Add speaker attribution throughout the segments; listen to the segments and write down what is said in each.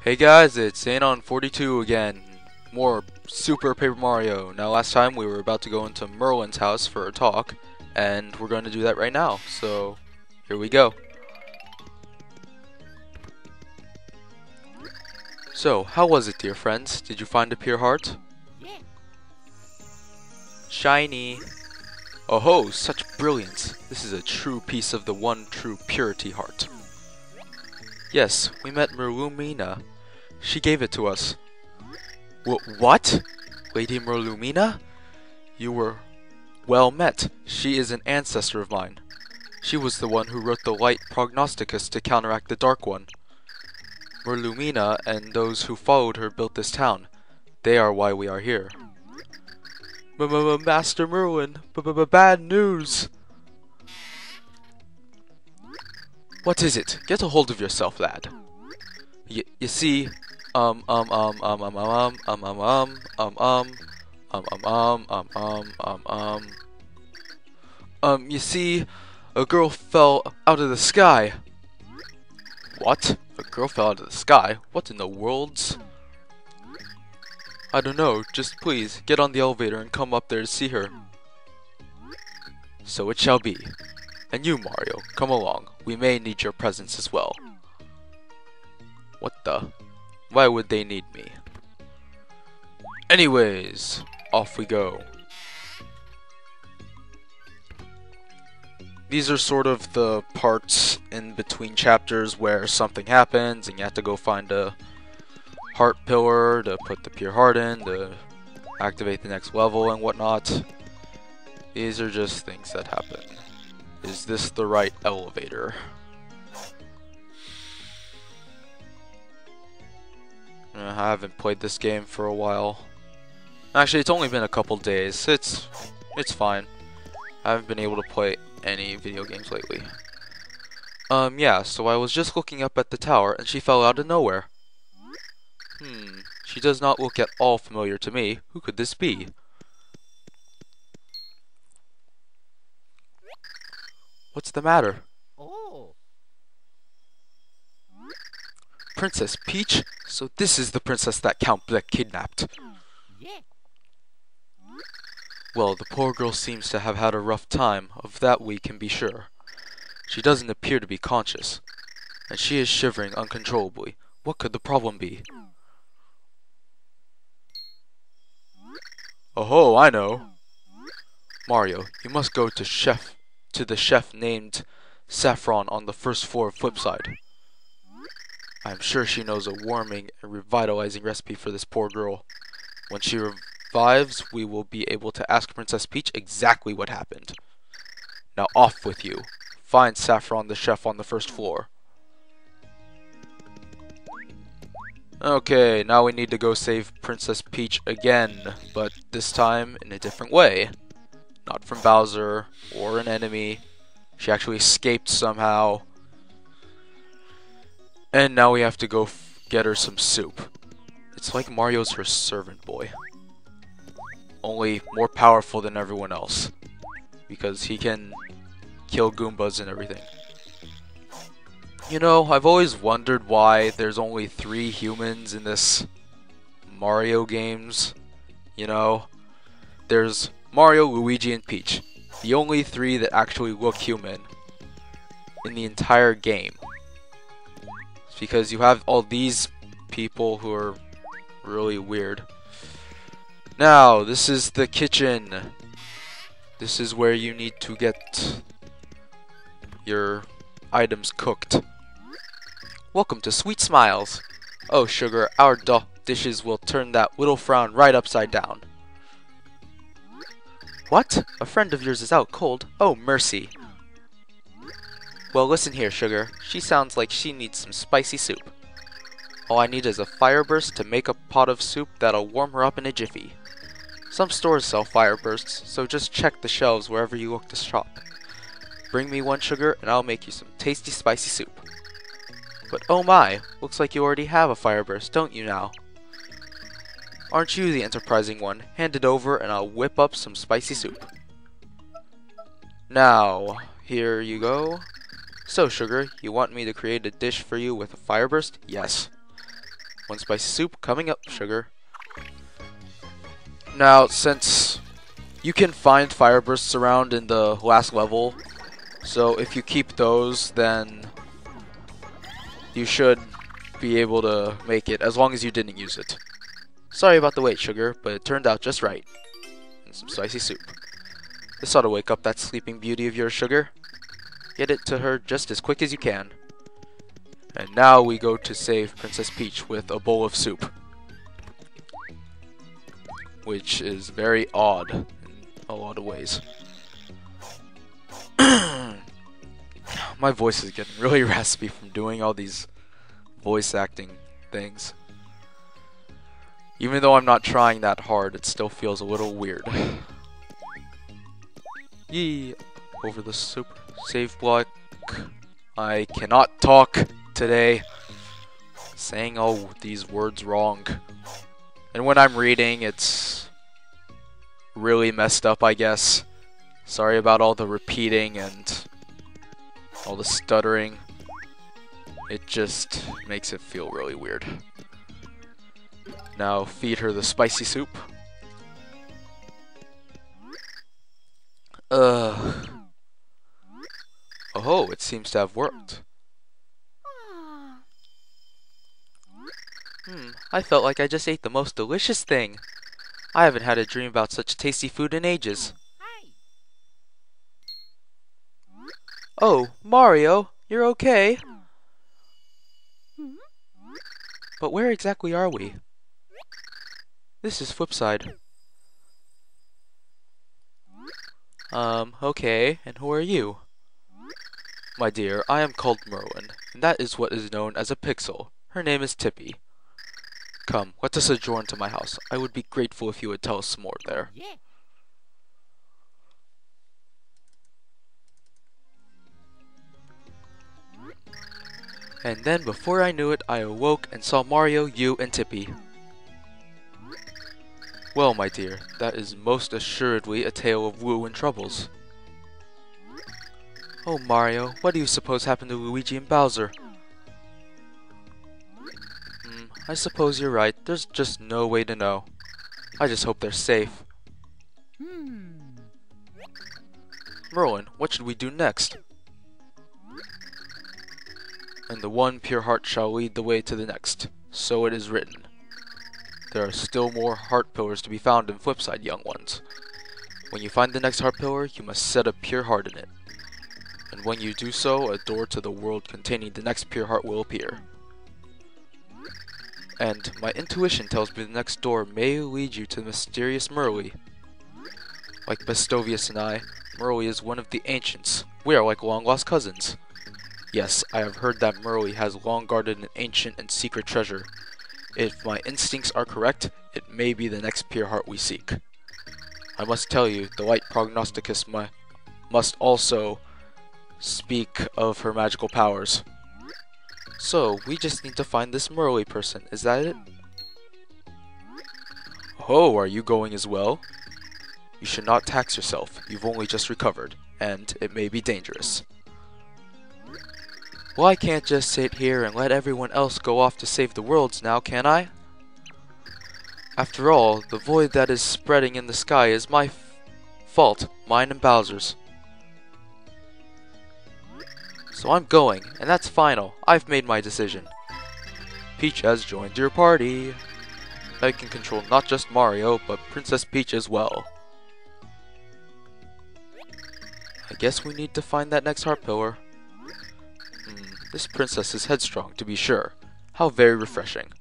Speaker 1: Hey guys, it's Anon42 again. More Super Paper Mario. Now last time we were about to go into Merlin's house for a talk, and we're going to do that right now. So, here we go. So, how was it, dear friends? Did you find a pure heart? Shiny! Oh ho, such brilliance. This is a true piece of the one true purity heart. Yes, we met Merlumina. She gave it to us. What? Lady Merlumina? You were well met. She is an ancestor of mine. She was the one who wrote the Light Prognosticus to counteract the Dark One. Merlumina and those who followed her built this town. They are why we are here. Master Merlin, bad news! What is it? Get a hold of yourself, lad. You see, um, um, um, um, um, um, um, um, um, um, um, you see, a girl fell out of the sky. What? A girl fell out of the sky? What in the world's? I don't know, just please, get on the elevator and come up there to see her. So it shall be. And you, Mario, come along. We may need your presence as well. What the? Why would they need me? Anyways, off we go. These are sort of the parts in between chapters where something happens and you have to go find a heart pillar to put the pure heart in, to activate the next level and whatnot. These are just things that happen. Is this the right elevator? I haven't played this game for a while. Actually, it's only been a couple days. It's fine. I haven't been able to play any video games lately. Yeah, so I was just looking up at the tower and she fell out of nowhere. She does not look at all familiar to me. Who could this be? What's the matter?
Speaker 2: Oh.
Speaker 1: Princess Peach? So this is the princess that Count Bleck kidnapped.
Speaker 2: Yeah.
Speaker 1: Well, the poor girl seems to have had a rough time, of that we can be sure. She doesn't appear to be conscious, and she is shivering uncontrollably. What could the problem be? Oh, I know. Mario, you must go to the chef named Saffron on the first floor of Flipside. I'm sure she knows a warming and revitalizing recipe for this poor girl. When she revives, we will be able to ask Princess Peach exactly what happened. Now off with you. Find Saffron the chef on the first floor. Okay, now we need to go save Princess Peach again, but this time in a different way. Not from Bowser or an enemy. She actually escaped somehow. And now we have to go get her some soup. It's like Mario's her servant boy. Only more powerful than everyone else. Because he can kill Goombas and everything. You know, I've always wondered why there's only 3 humans in this Mario games. You know, there's Mario, Luigi, and Peach. The only 3 that actually look human in the entire game. It's because you have all these people who are really weird. Now, this is the kitchen. This is where you need to get your items cooked. Welcome to Sweet Smiles. Oh, sugar, our dishes will turn that little frown right upside down. What? A friend of yours is out cold? Oh, mercy. Well, listen here, sugar. She sounds like she needs some spicy soup. All I need is a fire burst to make a pot of soup that'll warm her up in a jiffy. Some stores sell fire bursts, so just check the shelves wherever you look to shop. Bring me one, sugar, and I'll make you some tasty spicy soup. But oh my, looks like you already have a fire burst, don't you now? Aren't you the enterprising one? Hand it over and I'll whip up some spicy soup. Now, here you go. So, sugar, you want me to create a dish for you with a fire burst? Yes. One spicy soup coming up, sugar. Now, since you can find fire bursts around in the last level, so if you keep those, then you should be able to make it as long as you didn't use it. Sorry about the wait, sugar, but it turned out just right. And some spicy soup. This ought to wake up that sleeping beauty of yours, sugar. Get it to her just as quick as you can. And now we go to save Princess Peach with a bowl of soup. Which is very odd in a lot of ways. My voice is getting really raspy from doing all these voice acting things. Even though I'm not trying that hard, it still feels a little weird. Yee! Over the soup save block. I cannot talk today. Saying all these words wrong. And when I'm reading, it's really messed up, I guess. Sorry about all the repeating and all the stuttering. It just makes it feel really weird. Now feed her the spicy soup. Oh, it seems to have worked. I felt like I just ate the most delicious thing. I haven't had a dream about such tasty food in ages. Oh, Mario, you're okay? But where exactly are we? This is Flipside. Okay, and who are you? My dear, I am called Merlin, and that is what is known as a pixel. Her name is Tippy. Come, let us adjourn to my house. I would be grateful if you would tell us some more there. Yeah. And then, before I knew it, I awoke and saw Mario, you, and Tippy. Well, my dear, that is most assuredly a tale of woe and troubles. Oh, Mario, what do you suppose happened to Luigi and Bowser? I suppose you're right. There's just no way to know. I just hope they're safe. Merlin, what should we do next? And the one pure heart shall lead the way to the next. So it is written. There are still more heart pillars to be found in Flipside, young ones. When you find the next heart pillar, you must set a pure heart in it. And when you do so, a door to the world containing the next pure heart will appear. And my intuition tells me the next door may lead you to the mysterious Merly. Like Bestovius and I, Merly is one of the ancients. We are like long-lost cousins. Yes, I have heard that Merly has long guarded an ancient and secret treasure. If my instincts are correct, it may be the next pure heart we seek. I must tell you, the Light Prognosticus must also speak of her magical powers. So, we just need to find this Merly person, is that it? Oh, are you going as well? You should not tax yourself, you've only just recovered, and it may be dangerous. Well, I can't just sit here and let everyone else go off to save the worlds now, can I? After all, the void that is spreading in the sky is my fault, mine and Bowser's. So I'm going, and that's final. I've made my decision. Peach has joined your party. I can control not just Mario, but Princess Peach as well. I guess we need to find that next heart pillar. This princess is headstrong, to be sure. How very refreshing.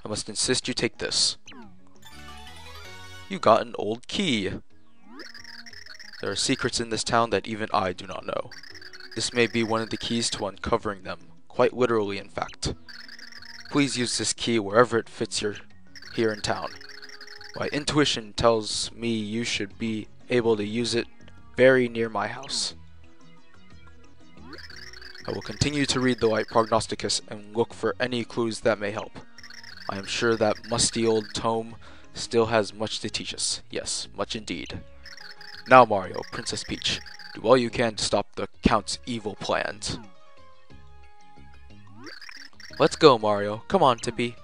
Speaker 1: I must insist you take this. You got an old key. There are secrets in this town that even I do not know. This may be one of the keys to uncovering them, quite literally in fact. Please use this key wherever it fits here in town. My intuition tells me you should be able to use it very near my house. I will continue to read the Light Prognosticus and look for any clues that may help. I am sure that musty old tome still has much to teach us. Yes, much indeed. Now, Mario, Princess Peach, do all you can to stop the Count's evil plans. Let's go, Mario. Come on, Tippy.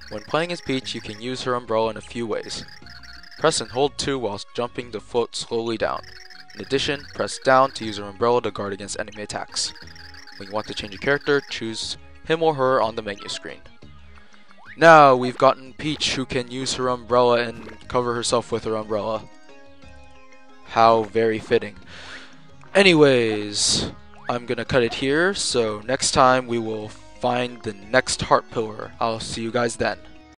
Speaker 1: When playing as Peach, you can use her umbrella in a few ways. Press and hold 2 whilst jumping to float slowly down. In addition, press down to use her umbrella to guard against enemy attacks. When you want to change a character, choose him or her on the menu screen. Now we've gotten Peach, who can use her umbrella and cover herself with her umbrella. How very fitting. Anyways, I'm gonna cut it here, so next time we will find the next heart pillar. I'll see you guys then.